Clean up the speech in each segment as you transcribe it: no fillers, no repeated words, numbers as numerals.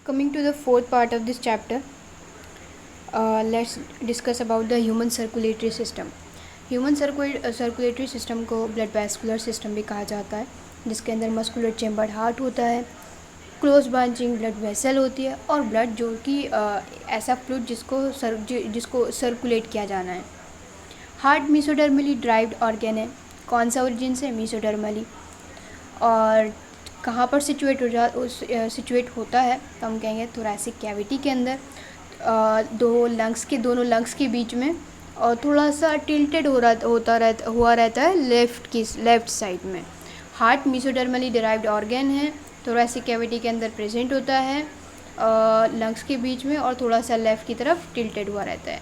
Coming to the fourth part of this chapter, let's discuss about the human circulatory system. Human circulatory system को blood vascular system भी कहा जाता है, जिसके अंदर मस्कुलर चेम्बर्ड हार्ट होता है, क्लोज ब्रांचिंग ब्लड वेसल होती है और ब्लड जो कि ऐसा फ्लूइड जिसको सर्कुलेट किया जाना है। हार्ट मीसोडर्मली ड्राइव्ड ऑर्गेन है। कौन सा ओरिजिन से? मीसोडर्मली। और कहाँ पर सिचुएट होता है तो हम कहेंगे थोरैसिक कैविटी के अंदर, दोनों लंग्स के बीच में, और थोड़ा सा टिल्टेड हुआ रहता है लेफ़्ट साइड में। हार्ट मीसोडर्मली डिराइव्ड ऑर्गन है, थोरैसिक कैविटी के अंदर प्रेजेंट होता है, लंग्स के बीच में, और थोड़ा सा लेफ़्ट की तरफ टिल्टेड हुआ रहता है।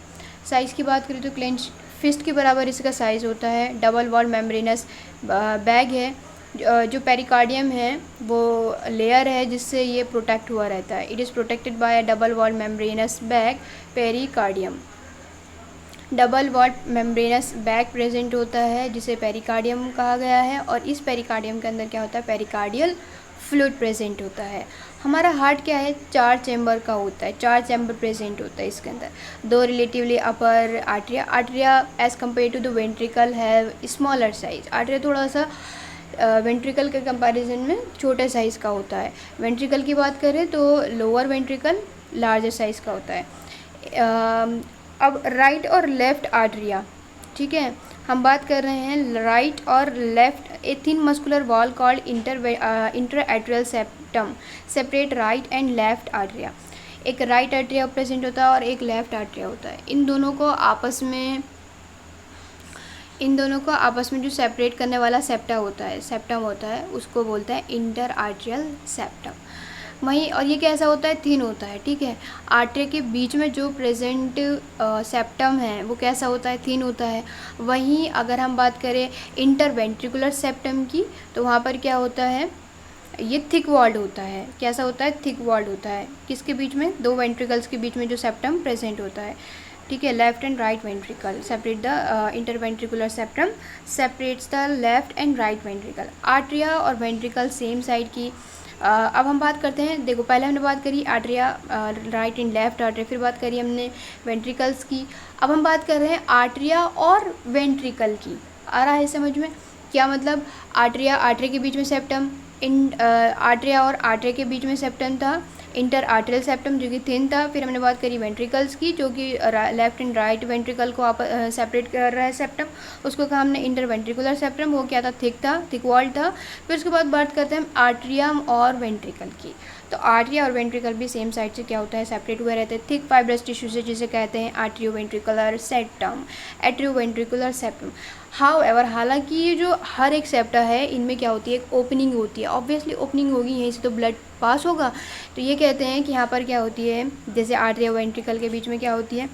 साइज़ की बात करें तो क्लेंच फिस्ट के बराबर इसका साइज़ होता है। डबल वॉल मेम्ब्रेनस बैग है। जो पेरिकार्डियम है वो लेयर है जिससे ये प्रोटेक्ट हुआ रहता है। It is protected by a double wall membranes bag pericardium. Double wall membranes bag present होता है जिसे पेरिकार्डियम कहा गया है, और इस पेरिकार्डियम के अंदर क्या होता है? पेरिकार्डियल फ्लूइड प्रेजेंट होता है। हमारा हार्ट क्या है? 4 चैम्बर का होता है, 4 चैम्बर प्रेजेंट होता है इसके अंदर। दो relatively upper atria as compare to the ventricle have smaller size. Atria थोड़ा सा वेंट्रिकल के कंपैरिजन में छोटे साइज़ का होता है। वेंट्रिकल की बात करें तो लोअर वेंट्रिकल लार्जर साइज़ का होता है। अब राइट और लेफ़्ट आर्टरिया, ठीक है, हम बात कर रहे हैं राइट और left. A thin muscular wall called inter atrial septum separate right and left atria. एक राइट आर्टरिया प्रेजेंट होता है और एक लेफ़्ट आर्टरिया होता है। इन दोनों को आपस में जो सेपरेट करने वाला सेप्टम होता है उसको बोलते हैं इंटर आर्टरियल सेप्टम। वहीं और ये कैसा होता है? थिन होता है, ठीक है। आर्टरी के बीच में जो प्रेजेंट सेप्टम है वो कैसा होता है? थिन होता है। वहीं अगर हम बात करें इंटरवेंट्रिकुलर सेप्टम की तो वहाँ पर क्या होता है? ये थिक वॉल्ड होता है। कैसा होता है? थिक वॉल्ड होता है। किसके बीच में? दो वेंट्रिकल्स के बीच में जो सेप्टम प्रेजेंट होता है, ठीक है। Left and right ventricle separate the interventricular septum separates the left and right ventricle. Atria और वेंट्रिकल सेम साइड की। अब हम बात करते हैं, देखो पहले हमने बात करी आर्टरिया राइट एंड लेफ्ट आर्टरी, फिर बात करी हमने वेंट्रिकल्स की। अब हम बात कर रहे हैं आर्टरिया और वेंट्रिकल की। आ रहा है समझ में? क्या मतलब? आर्टरी के बीच में सेप्टम, आर्टरिया और आर्टरी के बीच में सेप्टम था इंटर आर्टरियल सेप्टम जो कि थिन था। फिर हमने बात करी वेंट्रिकल्स की जो कि लेफ्ट एंड राइट वेंट्रिकल को सेपरेट कर रहा है सेप्टम, उसको कहा हमने इंटर वेंट्रिकुलर सेप्टम। वो क्या था? थिक वॉल्ड था। फिर उसके बाद बात करते हैं आर्टरियम और वेंट्रिकल की। तो आर्टरिया और वेंट्रिकल भी सेम साइड से क्या होता है? सेपरेट हुए रहते हैं थिक फाइब्रस टिश्यू से, जिसे कहते हैं आर्टरियोवेंट्रिकुलर सेप्टम, एट्रियोवेंट्रिकुलर सेप्टम। हाउएवर, हालांकि ये जो हर एक सेप्टा है इनमें क्या होती है? एक ओपनिंग होती है। ऑब्वियसली ओपनिंग होगी, यहीं से तो ब्लड पास होगा। तो ये कहते हैं कि यहाँ पर क्या होती है? जैसे आर्टरिया वेंट्रिकल के बीच में क्या होती है?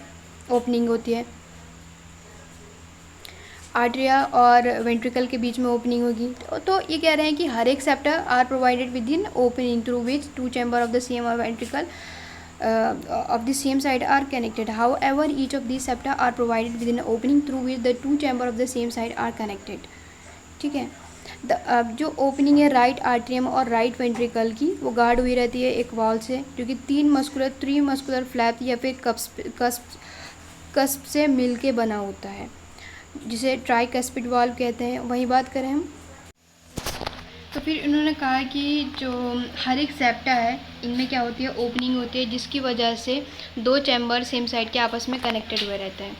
ओपनिंग होती है। आर्टरिया और वेंट्रिकल के बीच में ओपनिंग होगी। तो ये कह रहे हैं कि हर एक septa are provided with an opening through which two chamber of the same ventricle of the same side are connected. However, each of these septa are provided within an opening through which the two chamber of the same side are connected. ठीक है। अब जो opening है right atrium और right ventricle की, वो guard हुई रहती है एक वॉल से जो कि थ्री मस्कुलर फ्लैप या फिर कस्प से मिलके बना होता है, जिसे ट्राइकस्पिड वॉल्व कहते हैं। वही बात करें हम, तो फिर इन्होंने कहा कि जो हर एक सेप्टा है इनमें क्या होती है? ओपनिंग होती है, जिसकी वजह से दो चैम्बर सेम साइड के आपस में कनेक्टेड हुए रहते हैं।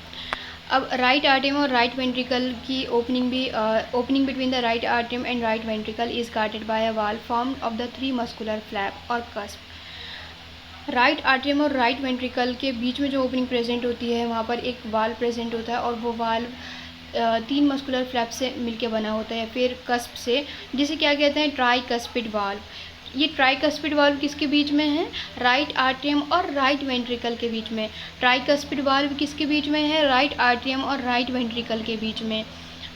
अब राइट आर्टरियम और राइट वेंट्रिकल की opening between the right atrium and right ventricle is guarded by a valve formed of the three muscular flap और कस्प। राइट आर्टरियम और राइट वेंट्रिकल के बीच में जो ओपनिंग प्रेजेंट होती है वहाँ पर एक वाल प्रेजेंट होता है, और वो वाल 3 मस्कुलर फ्लैप से मिलके बना होता है, फिर कस्प से, जिसे क्या कहते हैं? Tricuspid valve. ये ट्राइकस्पिड वाल्व किसके बीच में है? राइट आर्टरियम और राइट वेंट्रिकल के बीच में। ट्राइकस्पिड वाल्व किसके बीच में है? राइट आर्टरियम और राइट वेंट्रिकल के बीच में।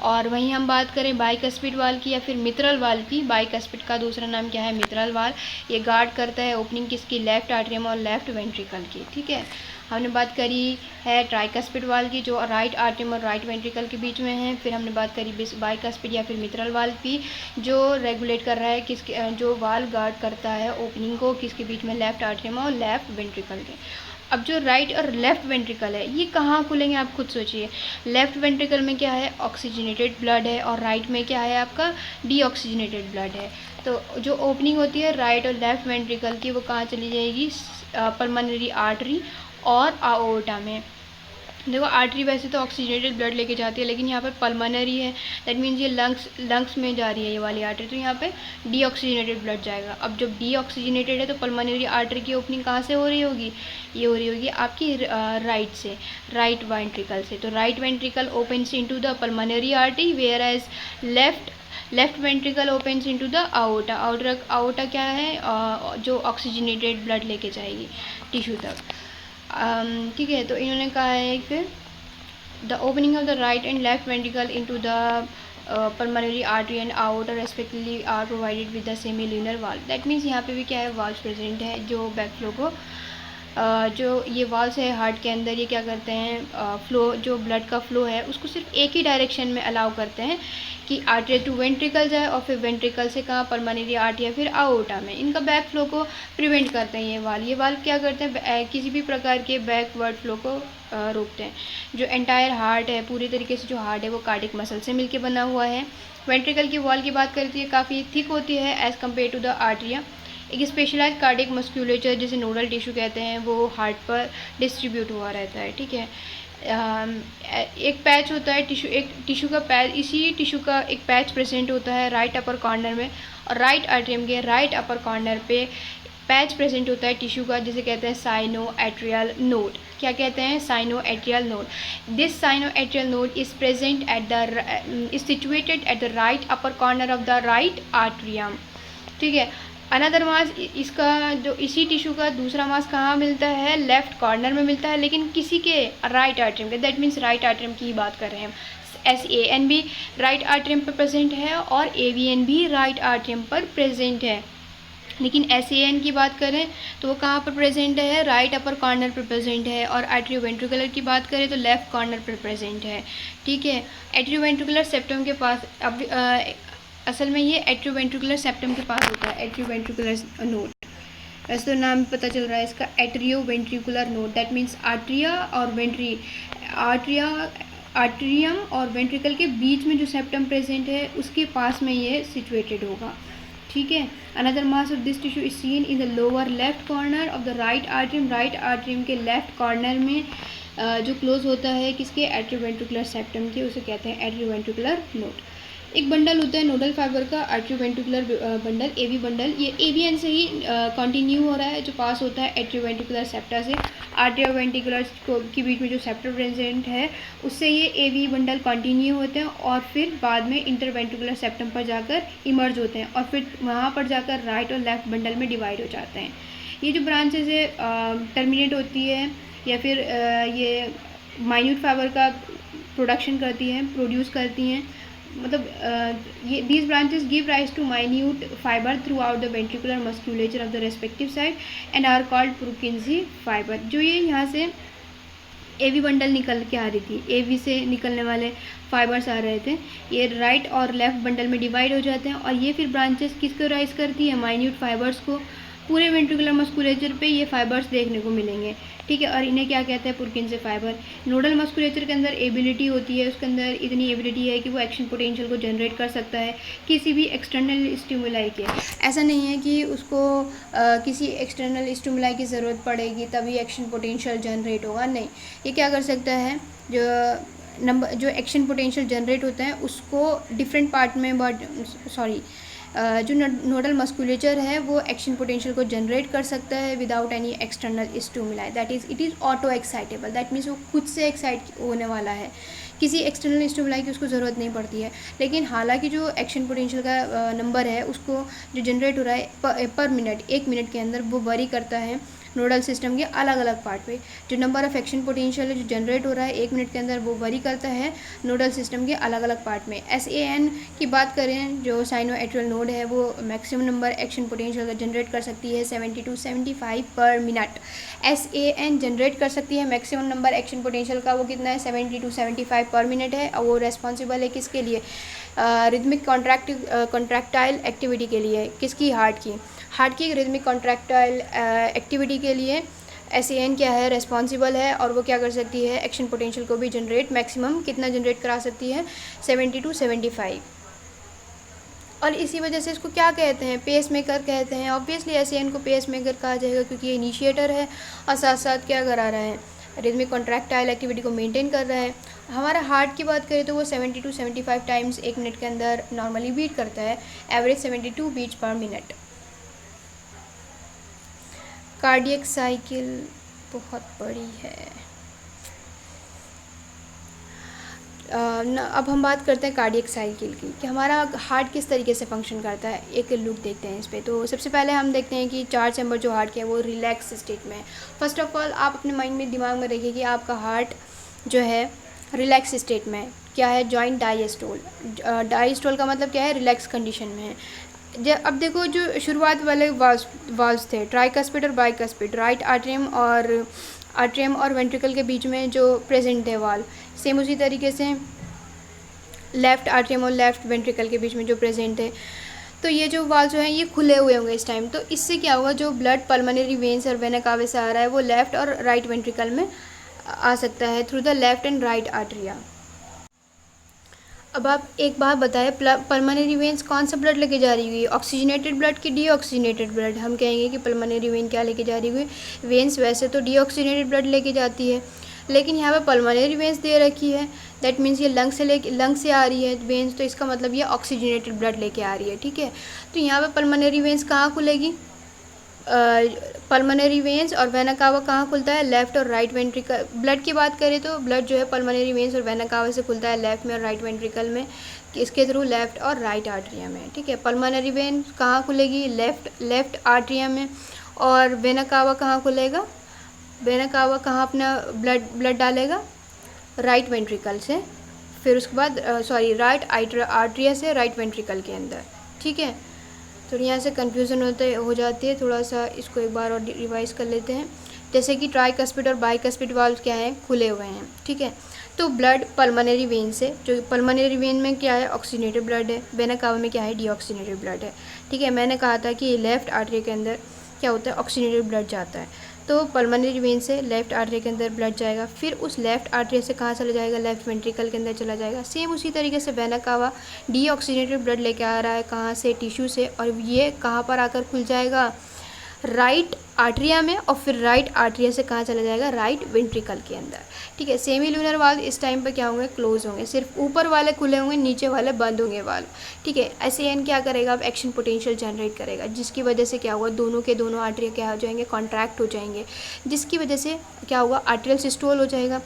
और वहीं हम बात करें बाइकस्पिड वाल की या फिर मित्रल वाल की, बाइकस्पिड का दूसरा नाम क्या है, मित्रल वाल। ये गार्ड करता है ओपनिंग किसकी, लेफ्ट आर्टरियम और लेफ्ट वेंट्रिकल की, ठीक है। हमने बात करी है ट्राइकस्पिड वाल की, जो राइट आर्टरियम और राइट वेंट्रिकल के बीच में है। फिर हमने बात करी बाइकस्पिड या फिर मित्रल वाल की, जो रेगुलेट कर रहा है किसके, जो वाल गार्ड करता है ओपनिंग को किसके बीच में, लेफ्ट आर्टरियम और लेफ्ट वेंट्रिकल के। अब जो राइट और लेफ्ट वेंट्रिकल है ये कहाँ खुलेंगे, आप खुद सोचिए। लेफ्ट वेंट्रिकल में क्या है, ऑक्सीजनेटेड ब्लड है, और राइट में क्या है आपका, डीऑक्सीजनेटेड ब्लड है। तो जो ओपनिंग होती है राइट और लेफ्ट वेंट्रिकल की, वो कहाँ चली जाएगी, पल्मोनरी आर्टरी और आओर्टा में। देखो आर्टरी वैसे तो ऑक्सीजनेटेड ब्लड लेके जाती है, लेकिन यहाँ पर पल्मोनरी है, दैट मीन्स ये लंग्स में जा रही है ये वाली आर्टरी, तो यहाँ पे डीऑक्सीजनेटेड ब्लड जाएगा। अब जब डीऑक्सीजनेटेड है तो पल्मोनरी आर्टरी की ओपनिंग कहाँ से हो रही होगी, ये हो रही होगी आपकी राइट से, राइट वेंट्रिकल से। तो right ventricle opens into the pulmonary artery, whereas left ventricle opens into the aorta. Aorta क्या है, जो ऑक्सीजनेटेड ब्लड लेके जाएगी टिश्यू तक, ठीक है। तो इन्होंने कहा है फिर the opening of the right and left ventricle into the pulmonary artery and आउटर respectively are provided with the semilunar valve. That means यहाँ पे भी क्या है, वाल्व प्रेजेंट है जो बैकफ्लो को जो ये वाल्स है हार्ट के अंदर, ये क्या करते हैं, फ्लो जो ब्लड का फ्लो है उसको सिर्फ एक ही डायरेक्शन में अलाउ करते हैं कि आर्टरी टू वेंट्रिकल जाए, और फिर वेंट्रिकल से कहाँ, पल्मोनरी आर्टरी या फिर आओर्टा में। इनका बैक फ्लो को प्रिवेंट करते हैं ये वाल्व क्या करते हैं, किसी भी प्रकार के बैकवर्ड फ्लो को रोकते हैं। जो एंटायर हार्ट है, पूरी तरीके से जो हार्ट है वो कार्डियक मसल से मिलकर बना हुआ है। वेंट्रिकल की वॉल की बात करें तो ये काफ़ी थिक होती है एज़ कम्पेयर टू द आर्टरिया। एक स्पेशलाइज कार्डियक मस्क्यूलेचर जिसे नोडल टिश्यू कहते हैं वो हार्ट पर डिस्ट्रीब्यूट हुआ रहता है, ठीक है। एक पैच होता है टिश्यू का पैच, इसी टिश्यू का एक पैच प्रेजेंट होता है राइट अपर कॉर्नर में, और राइट आर्टरियम के राइट अपर कॉर्नर पे पैच प्रेजेंट होता है टिश्यू का, जिसे कहते हैं साइनो एट्रियल नोड। क्या कहते हैं, cyano atrial node. This cyano atrial node is present at the is situated at the right upper corner of the right atrium, ठीक है। अनदर मास, इसका जो इसी टिश्यू का दूसरा मास कहाँ मिलता है, लेफ्ट कॉर्नर में मिलता है, लेकिन किसी के, राइट आर्टरियम के, दैट मीन्स राइट आर्टरियम की ही बात कर रहे हैं हम। SAN भी राइट आर्टरियम पर प्रेजेंट है और AVN भी राइट आर्टरियम पर प्रेजेंट है, लेकिन SAN की बात करें तो वो कहाँ पर प्रेजेंट है, राइट अपर कॉर्नर पर प्रेजेंट है, और एट्रियोवेंट्रिकुलर की बात करें तो लेफ्ट कॉर्नर पर प्रेजेंट है, ठीक है। एट्रियोवेंट्रिकुलर सेप्टम के पास, अब असल में ये एट्रियोवेंट्रिकुलर सेप्टम के पास होता है, एट्रियोवेंट्रिकुलर नोड। वैसे तो नाम पता चल रहा है इसका, एट्रियोवेंट्रिकुलर नोड, दैट मीन्स आर्टरिया और आर्टरियम और वेंट्रिकल के बीच में जो सेप्टम प्रेजेंट है उसके पास में ये सिचुएटेड होगा, ठीक है। Another mass of this tissue is seen in the lower left corner of the right atrium के लेफ्ट कॉर्नर में जो क्लोज होता है किसके, एट्रियोवेंट्रिकुलर सेप्टम के, उसे कहते हैं एट्रियोवेंट्रिकुलर नोड। एक बंडल होता है नोडल फाइबर का, एट्रियोवेंट्रिकुलर बंडल, AV बंडल, ये AVN से ही कंटिन्यू हो रहा है, जो पास होता है एट्रियोवेंट्रिकुलर सेप्टा से। आर्टरियोवेंट्रिकुलर के बीच में जो सेप्टर प्रेजेंट है उससे ये AV बंडल कंटिन्यू होते हैं, और फिर बाद में इंटरवेंट्रिकुलर सेप्टम पर जाकर इमर्ज होते हैं, और फिर वहाँ पर जाकर राइट और लेफ्ट बंडल में डिवाइड हो जाते हैं। ये जो ब्रांचेज है टर्मिनेट होती है या फिर ये माइन्यूट फाइबर का प्रोड्यूस करती हैं, मतलब ये these branches give rise to minute fiber throughout the ventricular musculature of the respective side and are called Purkinje fiber. जो ये यहाँ से AV बंडल निकल के आ रही थी, AV से निकलने वाले फाइबर्स आ रहे थे, ये राइट और लेफ्ट बंडल में डिवाइड हो जाते हैं, और ये फिर ब्रांचेस किसको राइज करती है, माइन्यूट फाइबर्स को। पूरे वेंट्रिकुलर मस्कुलेचर पे ये फाइबर्स देखने को मिलेंगे, ठीक है, और इन्हें क्या कहते हैं, पुरकिंसी फाइबर। नोडल मस्कुलेचर के अंदर एबिलिटी होती है, उसके अंदर इतनी एबिलिटी है कि वो एक्शन पोटेंशियल को जनरेट कर सकता है किसी भी एक्सटर्नल स्टिमुलाई के। ऐसा नहीं है कि उसको किसी एक्सटर्नल स्टिमुलाई की ज़रूरत पड़ेगी तभी एक्शन पोटेंशियल जनरेट होगा, नहीं। ये क्या कर सकता है, जो एक्शन पोटेंशियल जनरेट होता है उसको डिफरेंट पार्ट में जो नोडल मस्कुलेचर है वो एक्शन पोटेंशियल को जनरेट कर सकता है without any external stimuli, that is it is auto excitable, that means वो खुद से एक्साइट होने वाला है, किसी एक्सटर्नल स्टिमुलाई की उसको ज़रूरत नहीं पड़ती है। लेकिन हालांकि जो एक्शन पोटेंशियल का नंबर है उसको जो जनरेट हो रहा है पर मिनट, 1 मिनट के अंदर, वो वरी करता है नोडल सिस्टम के अलग अलग पार्ट पे। जो नंबर ऑफ एक्शन पोटेंशियल है जो जनरेट हो रहा है 1 मिनट के अंदर, वो वरी करता है नोडल सिस्टम के अलग अलग पार्ट में। SAN की बात करें, जो साइनो एट्रियल नोड है, वो मैक्सिमम नंबर एक्शन पोटेंशियल का जनरेट कर सकती है 70 to 75 पर मिनट। SAN जनरेट कर सकती है मैक्सिमम नंबर एक्शन पोटेंशियल का, वो कितना है 70 to 75 पर मिनट है। और वो रेस्पॉन्सिबल है किसके लिए, रिदमिक कॉन्ट्रैक्टाइल एक्टिविटी के लिए। किसकी, हार्ट की रिदमिक कॉन्ट्रैक्टाइल एक्टिविटी के लिए SAN क्या है, रेस्पॉन्सिबल है। और वो क्या कर सकती है, एक्शन पोटेंशियल को भी जनरेट, मैक्सिमम कितना जनरेट करा सकती है 70 to 75। और इसी वजह से इसको क्या कहते हैं, पेस मेकर कहते हैं। ऑब्वियसली SAN को पेस मेकर कहा जाएगा क्योंकि ये इनिशिएटर है और साथ साथ क्या करा रहा है, रिदमिक कॉन्ट्रैक्टाइल एक्टिविटी को मेंटेन कर रहा है। हमारा हार्ट की बात करें तो वो 70 to 75 टाइम्स 1 मिनट के अंदर नॉर्मली बीट करता है, average 72 beats per minute. Cardiac cycle बहुत बड़ी है। अब हम बात करते हैं कार्डियक साइकिल की, कि हमारा हार्ट किस तरीके से फंक्शन करता है। एक लुक देखते हैं इस पर। तो सबसे पहले हम देखते हैं कि 4 चैम्बर जो हार्ट के हैं वो रिलैक्स स्टेट में है। फर्स्ट ऑफ ऑल आप अपने माइंड में, दिमाग में रखिए कि आपका हार्ट जो है रिलैक्स स्टेट में है। क्या है, जॉइंट डायस्टोल। डायस्टोल का मतलब क्या है, रिलैक्स कंडीशन में है। अब देखो, जो शुरुआत वाले वाल्व्स थे, ट्राइकस्पिड और बाइकस्पिड, राइट आर्ट्रियम और वेंट्रिकल के बीच में जो प्रेजेंट थे वाल्व, सेम उसी तरीके से लेफ़्ट आर्ट्रियम और लेफ़्ट वेंट्रिकल के बीच में जो प्रेजेंट है। तो ये जो वाल्व जो हैं ये खुले हुए होंगे इस टाइम। तो इससे क्या होगा, जो ब्लड पल्मोनरी वेन्स और वेना कावा से आ रहा है वो लेफ़्ट और राइट वेंट्रिकल में आ सकता है through the left and right atria. अब आप एक बात बताएं, पल्मोनरी वेन्स कौन सा ब्लड लेके जा रही हुई, ऑक्सीजनेटेड ब्लड की डीऑक्सीजनेटेड ब्लड। हम कहेंगे कि पल्मोनरी वेन क्या लेके जा रही हुई, वेन्स वैसे तो डीऑक्सीजनेटेड ब्लड लेके जाती है, लेकिन यहाँ पे पल्मोनरी वेन्स दे रखी है। दैट मीन्स ये लंग से आ रही है वेन्स, तो इसका मतलब ये ऑक्सीजनेटेड ब्लड लेके आ रही है, ठीक है। तो यहाँ पे पल्मोनरी वेन्स कहाँ खुलेगी, पल्मोनरी वेन्स और वेना कावा कहाँ खुलता है, लेफ़्ट और राइट वेंट्रिकल। ब्लड की बात करें तो ब्लड जो है पल्मोनरी वेन्स और वेना कावा से खुलता है लेफ़्ट में और राइट वेंट्रिकल में, इसके थ्रू लेफ़्ट और राइट आर्टरिया में, ठीक है। पल्मोनरी वेन कहाँ खुलेगी, लेफ़्ट आर्टरिया में। और वेना कावा कहाँ खुलेगा, वेना कावा कहाँ अपना ब्लड डालेगा, राइट वेंट्रिकल से, फिर उसके बाद राइट आर्टरिया से राइट वेंट्रिकल के अंदर, ठीक है। तो यहाँ से कन्फ्यूज़न हो जाती है, थोड़ा सा इसको एक बार और रिवाइज़ कर लेते हैं। जैसे कि ट्राइकस्पिड और बाइकस्पिड वाल्व क्या है, खुले हुए हैं, ठीक है। तो ब्लड पल्मोनरी वेन से, जो पल्मोनरी वेन में क्या है, ऑक्सीजनेटेड ब्लड है, वेना कावा में क्या है, डीऑक्सीजनेटेड ब्लड है, ठीक है। मैंने कहा था कि लेफ़्ट आर्टरी के अंदर क्या होता है, ऑक्सीजनेटेड ब्लड जाता है। तो पल्मोनरी वेन से लेफ़्ट आर्टरी के अंदर ब्लड जाएगा, फिर उस लेफ़्ट आर्टरी से कहाँ चला जाएगा, लेफ़्ट वेंट्रिकल के अंदर चला जाएगा। सेम उसी तरीके से वेना कावा डीऑक्सीजनेटेड ब्लड लेके आ रहा है, कहाँ से, टिश्यू से, और ये कहाँ पर आकर खुल जाएगा, राइट आर्टरिया में, और फिर राइट आर्टरिया से कहाँ चला जाएगा, राइट वेंट्रिकल के अंदर, ठीक है। सेमी ल्यूनर वाल्व इस टाइम पर क्या होंगे, क्लोज होंगे, सिर्फ ऊपर वाले खुले होंगे, नीचे वाले बंद होंगे वाल्व, ठीक है। SAN क्या करेगा, अब एक्शन पोटेंशियल जनरेट करेगा, जिसकी वजह से क्या होगा, दोनों के दोनों आर्टरिया क्या हो जाएंगे, कॉन्ट्रैक्ट हो जाएंगे, जिसकी वजह से क्या होगा, आर्टरियल सिस्टोल हो जाएगा,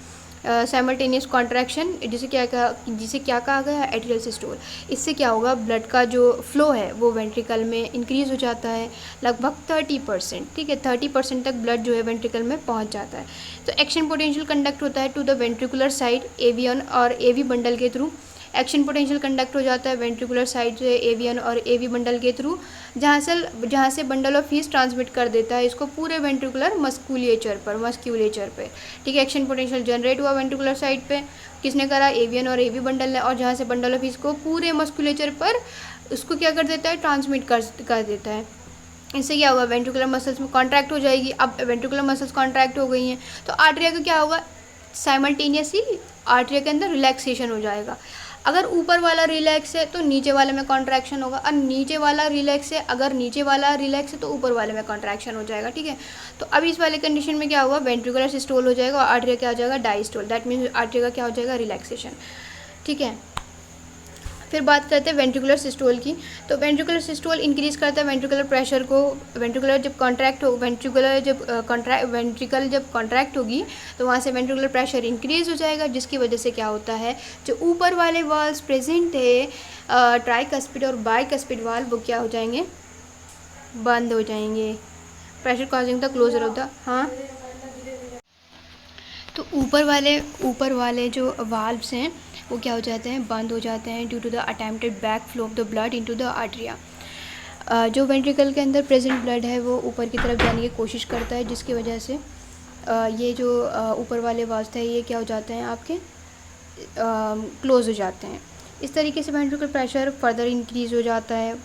साइमल्टेनियस कॉन्ट्रैक्शन, जिसे क्या कहा गया है, एट्रियल सिस्टोल। इससे क्या होगा, ब्लड का जो फ्लो है वो वेंट्रिकल में इंक्रीज़ हो जाता है लगभग 30%, ठीक है। 30% तक ब्लड जो है वेंट्रिकल में पहुंच जाता है। तो एक्शन पोटेंशियल कंडक्ट होता है to the ventricular side AV1 और AV बंडल के थ्रू। एक्शन पोटेंशियल कंडक्ट हो जाता है वेंट्रिकुलर साइड जो है AV1 और AV बंडल के थ्रू, जहाँ से बंडल ऑफ हीट ट्रांसमिट कर देता है इसको पूरे वेंट्रिकुलर मस्कुलेचर पे, ठीक है। एक्शन पोटेंशियल जनरेट हुआ वेंट्रिकुलर साइड पे, किसने करा, AV1 और AV बंडल ने, और जहाँ से बंडल ऑफ हीट को पूरे मस्कुलेचर पर उसको क्या कर देता है, ट्रांसमिट कर देता है। इससे क्या होगा, वेंट्रिकुलर मसल्स में कॉन्ट्रैक्ट हो जाएगी। अब वेंट्रिकुलर मसल्स कॉन्ट्रैक्ट हो गई हैं तो आर्टरिया का क्या होगा, साइमल्टेनियसली आर्टरिया के अंदर रिलैक्सेशन हो जाएगा। अगर ऊपर वाला रिलैक्स है तो नीचे वाले में कॉन्ट्रैक्शन होगा, और नीचे वाला रिलैक्स है, अगर नीचे वाला रिलैक्स है तो ऊपर वाले में कॉन्ट्रैक्शन हो जाएगा, ठीक है। तो अब इस वाले कंडीशन में क्या होगा, वेंट्रिकुलर सिस्टोल हो जाएगा और आर्टरिया क्या हो जाएगा, डायस्टोल। दैट मीन्स आर्टरिया का क्या हो जाएगा, रिलैक्सेशन, ठीक है। फिर बात करते हैं वेंट्रिकुलर सिस्टोल की। तो वेंट्रिकुलर सिस्टोल इंक्रीज़ करता है वेंट्रिकुलर प्रेशर को। वेंट्रिकल जब कॉन्ट्रैक्ट होगी तो वहाँ से वेंट्रिकुलर प्रेशर इंक्रीज़ हो जाएगा, जिसकी वजह से क्या होता है, जो ऊपर वाले वाल्व्स प्रेजेंट है ट्राइकस्पिड और बाइकस्पिड वाल्व, वो क्या हो जाएंगे, बंद हो जाएंगे। Pressure causing the closure of the, हाँ, तो ऊपर वाले जो वाल्व्स हैं वो क्या हो जाते हैं, बंद हो जाते हैं due to the attempted back flow of the blood into the atria. जो वेंट्रिकल के अंदर प्रेजेंट ब्लड है वो ऊपर की तरफ जाने की कोशिश करता है, जिसकी वजह से ये जो ऊपर वाले वाल्व्स है ये क्या हो जाते हैं आपके, क्लोज हो जाते हैं। इस तरीके से वेंट्रिकल प्रेशर फर्दर इंक्रीज़ हो जाता है,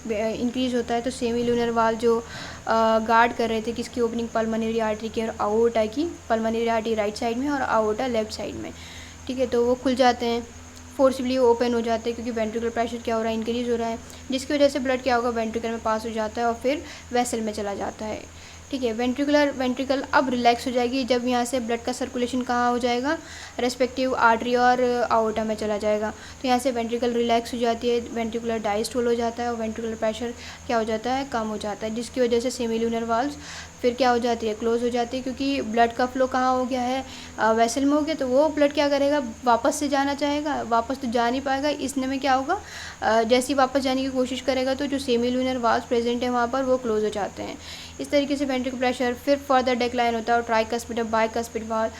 इंक्रीज़ होता है। तो सेमी लूनर वाल्व जो गार्ड कर रहे थे किसकी ओपनिंग, पल्मोनरी आर्टरी की और आओर्टा की, पल्मोनरी आर्टरी राइट साइड में और आओर्टा लेफ्ट साइड में, ठीक है, तो वो खुल जाते हैं, फोर्सफुली ओपन हो जाते हैं क्योंकि वेंट्रिकल प्रेशर क्या हो रहा है, इंक्रीज़ हो रहा है, जिसकी वजह से ब्लड क्या होगा, वेंट्रिकल में पास हो जाता है और फिर वेसल में चला जाता है, ठीक है। वेंट्रिकल अब रिलैक्स हो जाएगी जब यहाँ से ब्लड का सर्कुलेशन कहाँ हो जाएगा, रेस्पेक्टिव आर्टरी और आओर्टा में चला जाएगा। तो यहाँ से वेंट्रिकल रिलैक्स हो जाती है, वेंट्रिकुलर डायस्टोल हो जाता है और वेंट्रिकुलर प्रेशर क्या हो जाता है, कम हो जाता है, जिसकी वजह से सेमीलूनर वाल्व्स फिर क्या हो जाती है, क्लोज हो जाती है, क्योंकि ब्लड का फ्लो कहाँ हो गया है, वेसल में हो गया, तो वो ब्लड क्या करेगा, वापस से जाना चाहेगा, वापस तो जा नहीं पाएगा। इसने में क्या होगा, जैसे ही वापस जाने की कोशिश करेगा तो जो सेमीलूनर वाल्व्स प्रेजेंट है वहाँ पर वो क्लोज हो जाते हैं। इस तरीके से वेंट्रिकल प्रेशर फिर फर्दर डिक्लाइन होता है और ट्राइकस्पिड और बाइकस्पिड वाल्व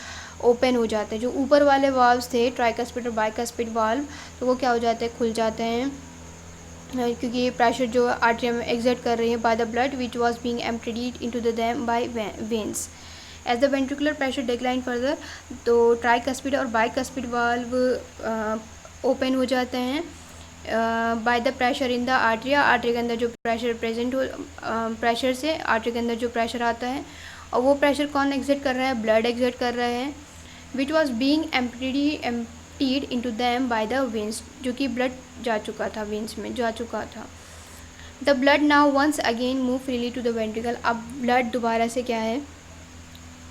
ओपन हो जाते हैं। जो ऊपर वाले वाल्व्स थे ट्राइकस्पिड और बाइकस्पिड वाल्व, तो वो क्या हो जाते हैं, खुल जाते हैं, क्योंकि ये प्रेशर जो आर्टरी में एग्जर्ट कर रही है by the blood which was being emptied into the them by veins. As the ventricular pressure decline further, तो ट्राइकस्पिड और बाइकस्पिड वाल्व ओपन हो जाते हैं by the pressure in the atria. Artery के अंदर जो प्रेशर प्रेजेंट हो, pressure से आर्टरी के अंदर जो प्रेशर आता है, और वो प्रेशर कौन एग्जर्ट कर रहा है, ब्लड एग्जर्ट कर रहा है, विच was being emptied into them by the veins, जो कि ब्लड जा चुका था, वेन्स में जा चुका था। The blood now once again move freely to the ventricle, अब ब्लड दोबारा से क्या है,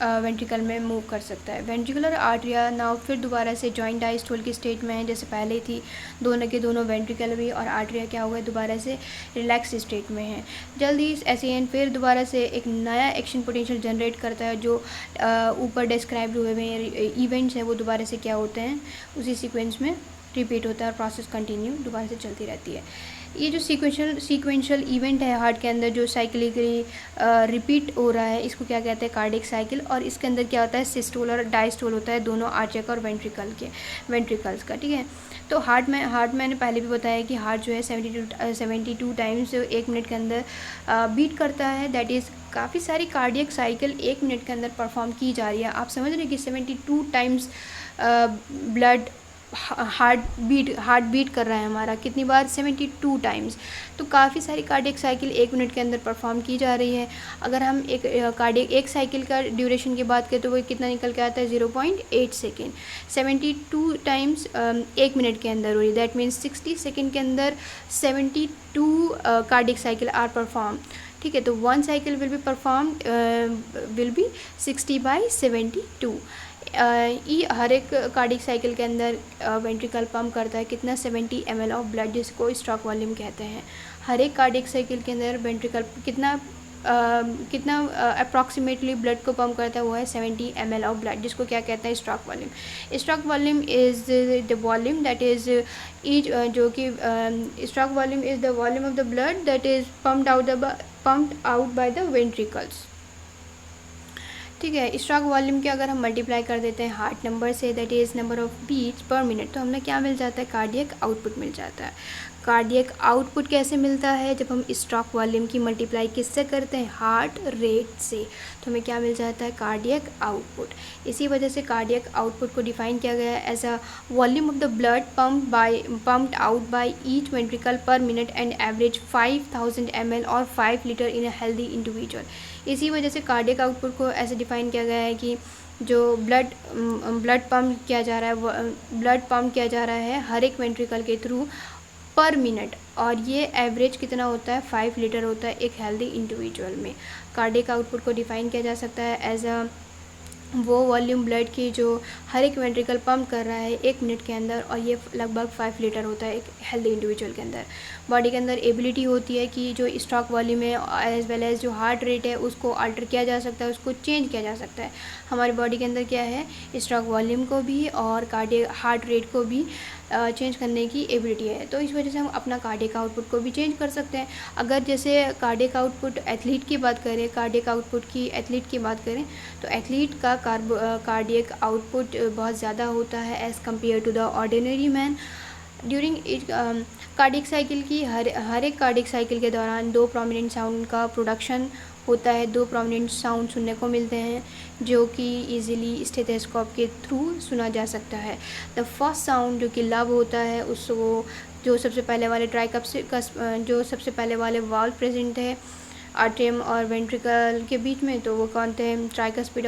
वेंट्रिकल में मूव कर सकता है। वेंट्रिकुलर आर्टरिया नाउ फिर दोबारा से जॉइंट डायस्टोल की स्टेट में है, जैसे पहले थी, दोनों के दोनों वेंट्रिकल भी और आर्टरिया क्या हुआ है, दोबारा से रिलैक्स स्टेट में है। जल्द ही एसएएन फिर दोबारा से एक नया एक्शन पोटेंशियल जनरेट करता है, जो ऊपर डिस्क्राइब हुए हुए इवेंट्स हैं वो दोबारा से क्या होते हैं, उसी सीक्वेंस में रिपीट होता है और प्रोसेस कंटिन्यू दोबारा से चलती रहती है। ये जो सीक्वेंशियल इवेंट है हार्ट के अंदर जो साइक्लिकली रिपीट हो रहा है, इसको क्या कहते हैं, कार्डियक साइकिल, और इसके अंदर क्या होता है, सिस्टोल और डायस्टोल होता है, दोनों आर्टरिया और वेंट्रिकल्स का, ठीक है। तो हार्ट मैंने पहले भी बताया कि हार्ट जो है 72 टाइम्स 1 मिनट के अंदर बीट करता है, दैट इज़ काफ़ी सारी कार्डियक साइकिल 1 मिनट के अंदर परफॉर्म की जा रही है। आप समझ रहे हैं कि 72 टाइम्स ब्लड हार्ट बीट कर रहा है हमारा, कितनी बार, 72 टाइम्स। तो काफ़ी सारी कार्डियक साइकिल 1 मिनट के अंदर परफॉर्म की जा रही है। अगर हम एक साइकिल का ड्यूरेशन की बात करें तो वो कितना निकल के आता है, 0.8 सेकेंड। 72 टाइम्स 1 मिनट के अंदर हो रही है, दैट मीन्स 60 सेकेंड के अंदर 72 कार्डियक साइकिल आर परफॉर्म, ठीक है। तो 1 साइकिल विल बी 60/72। हर एक कार्डियक साइकिल के अंदर वेंट्रिकल पंप करता है कितना, 70 ml ऑफ ब्लड, जिसको स्ट्रोक वॉल्यूम कहते हैं। हर एक कार्डियक साइकिल के अंदर वेंट्रिकल कितना अप्रॉक्सीमेटली ब्लड को पंप करता है, वो है 70 ml ऑफ ब्लड, जिसको क्या कहते हैं, stroke volume. Stroke volume is the volume that is each, जो कि stroke volume is the volume of the blood that is pumped out by the ventricles, ठीक है। स्ट्रोक वॉल्यूम के अगर हम मल्टीप्लाई कर देते हैं हार्ट नंबर से, that is number of beats per minute, तो हमें क्या मिल जाता है, कार्डियक आउटपुट मिल जाता है। कार्डियक आउटपुट कैसे मिलता है, जब हम स्ट्रोक वॉल्यूम की मल्टीप्लाई किससे करते हैं, हार्ट रेट से, तो हमें क्या मिल जाता है, कार्डियक आउटपुट। इसी वजह से कार्डियक आउटपुट को डिफाइन किया गया है as a volume of the blood pumped out by each ventricle per minute and average 5000 ml और 5 litre in a healthy individual. इसी वजह से कार्डियक आउटपुट को ऐसे डिफाइन किया गया है कि जो ब्लड पम्प किया जा रहा है हर एक वेंट्रिकल के थ्रू पर मिनट, और ये एवरेज कितना होता है, 5 लीटर होता है एक हेल्दी इंडिविजुअल में। कार्डियक आउटपुट को डिफाइन किया जा सकता है एज अ वो वॉल्यूम ब्लड की जो हर एक वेंट्रिकल पंप कर रहा है 1 मिनट के अंदर, और ये लगभग 5 लीटर होता है एक हेल्दी इंडिविजुअल के अंदर। बॉडी के अंदर एबिलिटी होती है कि जो स्ट्रोक वॉल्यूम है एज वेल एज जो हार्ट रेट है उसको अल्टर किया जा सकता है, उसको चेंज किया जा सकता है। हमारी बॉडी के अंदर क्या है, स्ट्रोक वॉल्यूम को भी और हार्ट रेट को भी चेंज करने की एबिलिटी है। तो इस वजह से हम अपना कार्डियक आउटपुट को भी चेंज कर सकते हैं। अगर जैसे कार्डियक आउटपुट एथलीट की बात करें, कार्डियक आउटपुट की एथलीट की बात करें, तो एथलीट का कार्डियक आउटपुट बहुत ज़्यादा होता है as compare to the ordinary man. During cardiac cycle की हर एक कार्डियक साइकिल के दौरान 2 प्रोमिनेंट साउंड का प्रोडक्शन होता है, 2 प्रोमिनेंट साउंड सुनने को मिलते हैं जो कि इजीली स्टेथोस्कोप के थ्रू सुना जा सकता है। द फर्स्ट साउंड जो कि लब होता है, उसको जो सबसे पहले वाले जो सबसे पहले वाले वाल्व प्रेजेंट है आर्टियम और वेंट्रिकल के बीच में, तो वो कौन थे? ट्राइकस्पिड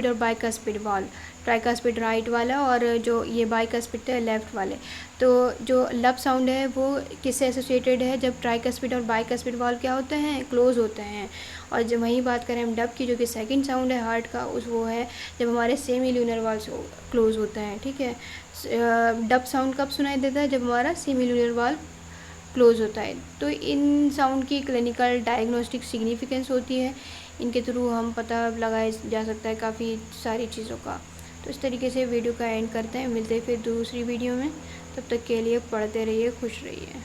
और बाइकस्पिड वाल्व। ट्राइकस्पिड राइट वाला और जो ये बाइकस्पिड थे लेफ़्ट वाले। तो जो लब साउंड है वो किससे एसोसिएटेड है? जब ट्राइकस्पिड और बाइकस्पिड वाल्व क्या होते हैं? क्लोज होते हैं। और जब वहीं बात करें हम डब की, जो कि सेकंड साउंड है हार्ट का, वो है जब हमारे सेमी ल्यूनर वाल्व क्लोज होते हैं, ठीक है। डब साउंड कब सुनाई देता है? जब हमारा सेमी ल्यूनर वाल्व क्लोज होता है। तो इन साउंड की क्लिनिकल डायग्नोस्टिक सिग्निफिकेंस होती है, इनके थ्रू हम पता लगाया जा सकता है काफ़ी सारी चीज़ों का। तो इस तरीके से वीडियो का एंड करते हैं, मिलते हैं फिर दूसरी वीडियो में। तब तक के लिए पढ़ते रहिए, खुश रहिए।